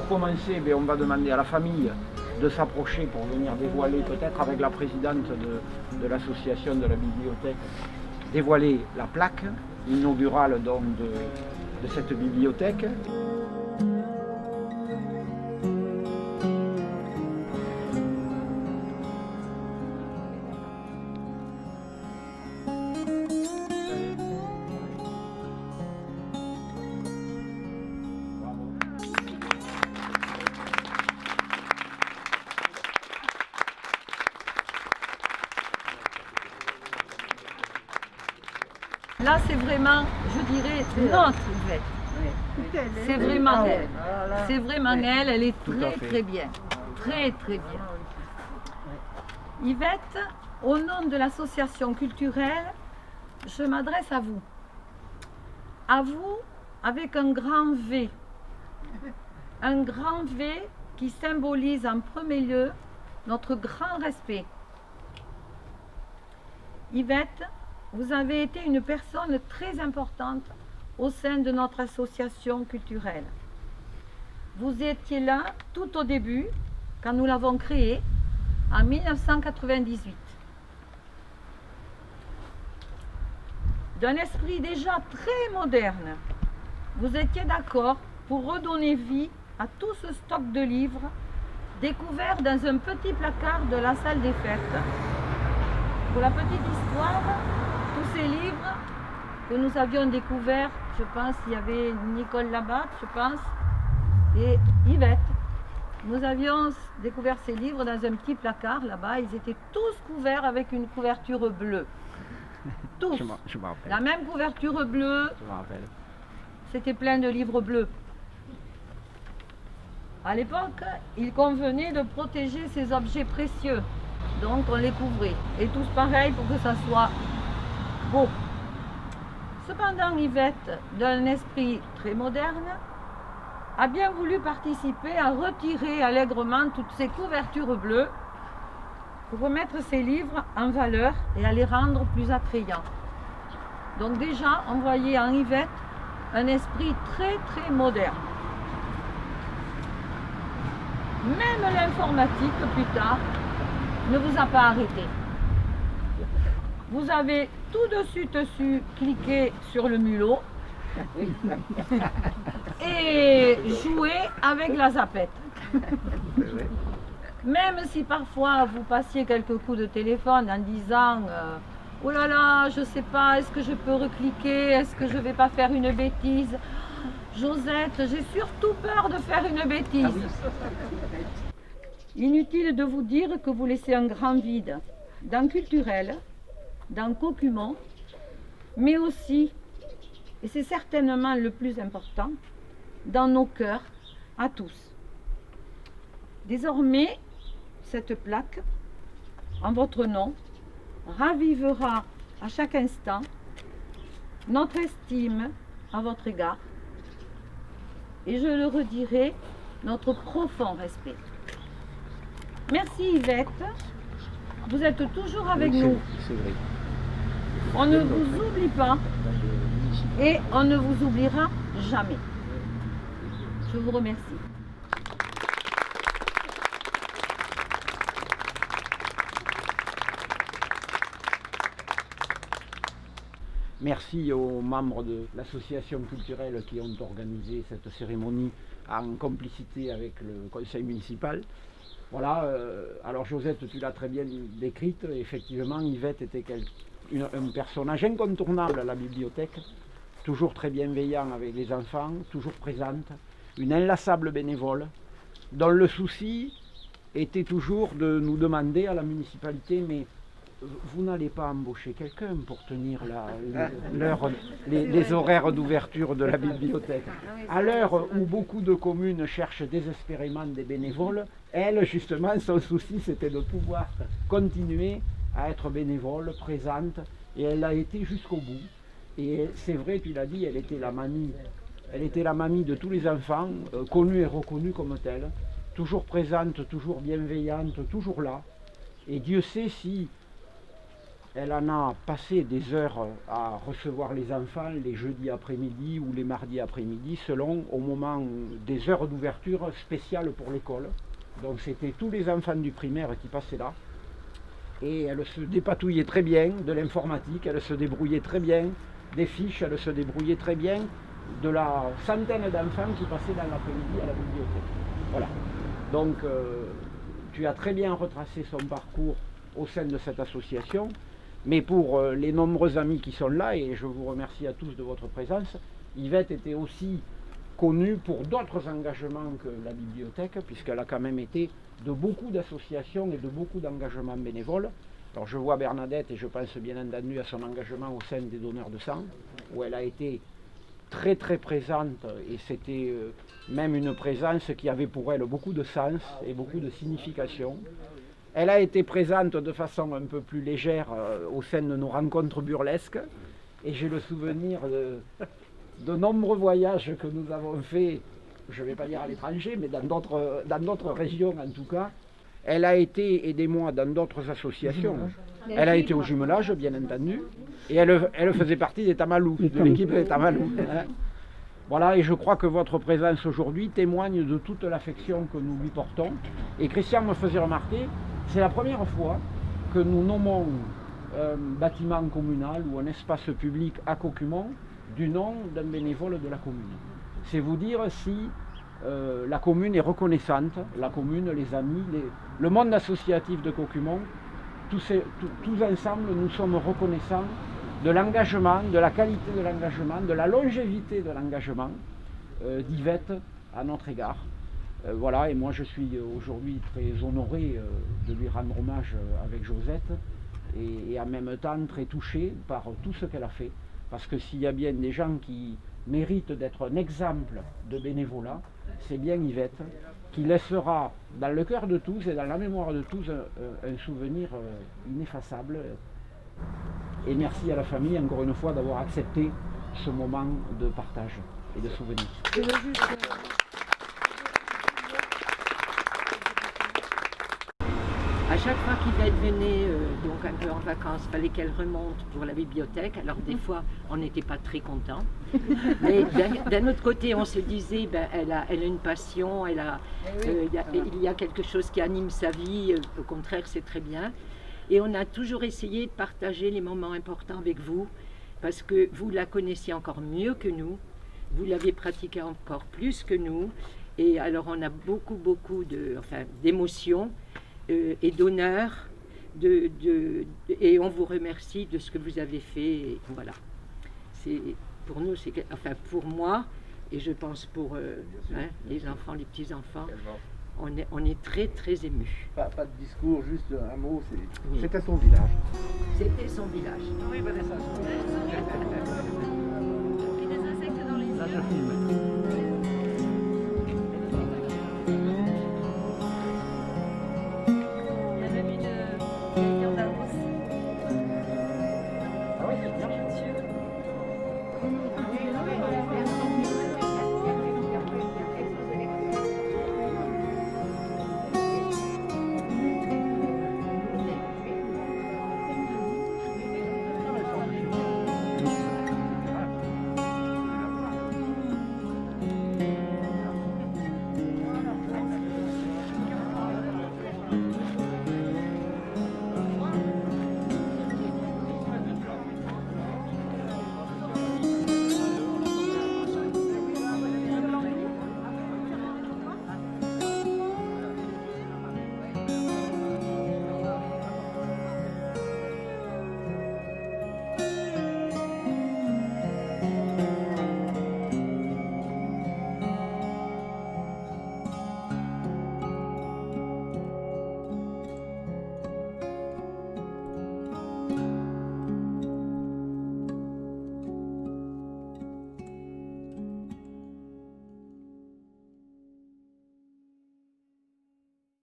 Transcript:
commencer, on va demander à la famille de s'approcher pour venir dévoiler, peut-être avec la présidente de l'association de la bibliothèque, dévoiler la plaque inaugurale donc de cette bibliothèque. Là, c'est vraiment, je dirais, notre Yvette. C'est vraiment elle. C'est vraiment elle, elle est très bien. Très bien. Yvette, au nom de l'association culturelle, je m'adresse à vous. À vous avec un grand V. Un grand V qui symbolise en premier lieu notre grand respect. Yvette, vous avez été une personne très importante au sein de notre association culturelle. Vous étiez là tout au début, quand nous l'avons créée, en 1998. D'un esprit déjà très moderne, vous étiez d'accord pour redonner vie à tout ce stock de livres découverts dans un petit placard de la salle des fêtes. Pour la petite histoire, tous ces livres que nous avions découverts, je pense qu'il y avait Nicole Labatte, je pense, et Yvette. Nous avions découvert ces livres dans un petit placard là-bas. Ils étaient tous couverts avec une couverture bleue. Tous. Je me rappelle. La même couverture bleue. Je me rappelle. C'était plein de livres bleus. À l'époque, il convenait de protéger ces objets précieux. Donc on les couvrait. Et tous pareil pour que ça soit beau. Cependant, Yvette, d'un esprit très moderne, a bien voulu participer à retirer allègrement toutes ces couvertures bleues pour remettre ces livres en valeur et à les rendre plus attrayants. Donc déjà, on voyait en Yvette un esprit très moderne. Même l'informatique, plus tard, ne vous a pas arrêté. Vous avez tout de suite su cliquer sur le mulot et jouer avec la zapette. Même si parfois vous passiez quelques coups de téléphone en disant oh là là, je ne sais pas, est-ce que je peux recliquer, est-ce que je ne vais pas faire une bêtise? Josette, j'ai surtout peur de faire une bêtise. Inutile de vous dire que vous laissez un grand vide dans Culturel, dans Cocumont, mais aussi, et c'est certainement le plus important, dans nos cœurs à tous. Désormais, cette plaque, en votre nom, ravivera à chaque instant notre estime à votre égard et je le redirai, notre profond respect. Merci Yvette, vous êtes toujours avec nous. C'est vrai. On ne vous oublie pas et on ne vous oubliera jamais. Je vous remercie. Merci aux membres de l'association culturelle qui ont organisé cette cérémonie en complicité avec le conseil municipal. Voilà, alors Josette, tu l'as très bien décrite, effectivement Yvette était un personnage incontournable à la bibliothèque, toujours très bienveillant avec les enfants, toujours présente, une inlassable bénévole, dont le souci était toujours de nous demander à la municipalité, mais vous n'allez pas embaucher quelqu'un pour tenir les horaires d'ouverture de la bibliothèque. À l'heure où beaucoup de communes cherchent désespérément des bénévoles, elle, justement, son souci, c'était de pouvoir continuer à être bénévole, présente, et elle l'a été jusqu'au bout. Et c'est vrai, tu l'as dit, elle était la mamie de tous les enfants, connue et reconnue comme telle, toujours présente, toujours bienveillante, toujours là. Et Dieu sait si elle en a passé des heures à recevoir les enfants les jeudis après-midi ou les mardis après-midi, selon au moment des heures d'ouverture spéciales pour l'école. Donc c'était tous les enfants du primaire qui passaient là. Et elle se dépatouillait très bien de l'informatique, elle se débrouillait très bien des fiches, elle se débrouillait très bien de la centaine d'enfants qui passaient dans l'après-midi à la bibliothèque. Voilà. Donc tu as très bien retracé son parcours au sein de cette association, mais pour les nombreux amis qui sont là, et je vous remercie à tous de votre présence, Yvette était aussi connue pour d'autres engagements que la bibliothèque, puisqu'elle a quand même été de beaucoup d'associations et de beaucoup d'engagements bénévoles. Alors je vois Bernadette et je pense bien entendu à son engagement au sein des donneurs de sang, où elle a été très très présente, et c'était même une présence qui avait pour elle beaucoup de sens et beaucoup de signification. Elle a été présente de façon un peu plus légère au sein de nos rencontres burlesques, et j'ai le souvenir de nombreux voyages que nous avons faits, je ne vais pas dire à l'étranger, mais dans d'autres régions en tout cas. Elle a été, aidez-moi, dans d'autres associations. Elle a été au jumelage, bien entendu, et elle faisait partie des Tamalous, de l'équipe des Tamalous. Hein. Voilà, et je crois que votre présence aujourd'hui témoigne de toute l'affection que nous lui portons. Et Christian me faisait remarquer, c'est la première fois que nous nommons un bâtiment communal ou un espace public à Caucumont du nom d'un bénévole de la commune. C'est vous dire si la commune est reconnaissante, la commune, les amis, le monde associatif de Caucumont, tous ensemble nous sommes reconnaissants de l'engagement, de la qualité de l'engagement, de la longévité de l'engagement d'Yvette à notre égard. Voilà, et moi je suis aujourd'hui très honoré de lui rendre hommage avec Josette, et en même temps très touché par tout ce qu'elle a fait, parce que s'il y a bien des gens qui méritent d'être un exemple de bénévolat, c'est bien Yvette, qui laissera dans le cœur de tous et dans la mémoire de tous un souvenir ineffaçable. Et merci à la famille encore une fois d'avoir accepté ce moment de partage et de souvenir. Je veux juste... À chaque fois qu'Yvette venait donc un peu en vacances, il fallait qu'elle remonte pour la bibliothèque. Alors des fois, on n'était pas très contents. Mais d'un autre côté, on se disait, ben, elle a une passion, il y a quelque chose qui anime sa vie. Au contraire, c'est très bien. Et on a toujours essayé de partager les moments importants avec vous, parce que vous la connaissiez encore mieux que nous, vous l'avez pratiquée encore plus que nous. Et alors on a beaucoup d'émotions. Et d'honneur, et on vous remercie de ce que vous avez fait. Et voilà. C'est pour nous, pour moi, et je pense pour les enfants, les petits enfants, on est très très émus. Pas de discours, juste un mot. Oui. C'était son village. C'était son village. Oui, Vanessa. Des insectes dans les yeux. Là, je filme. Ah oui, c'est bien.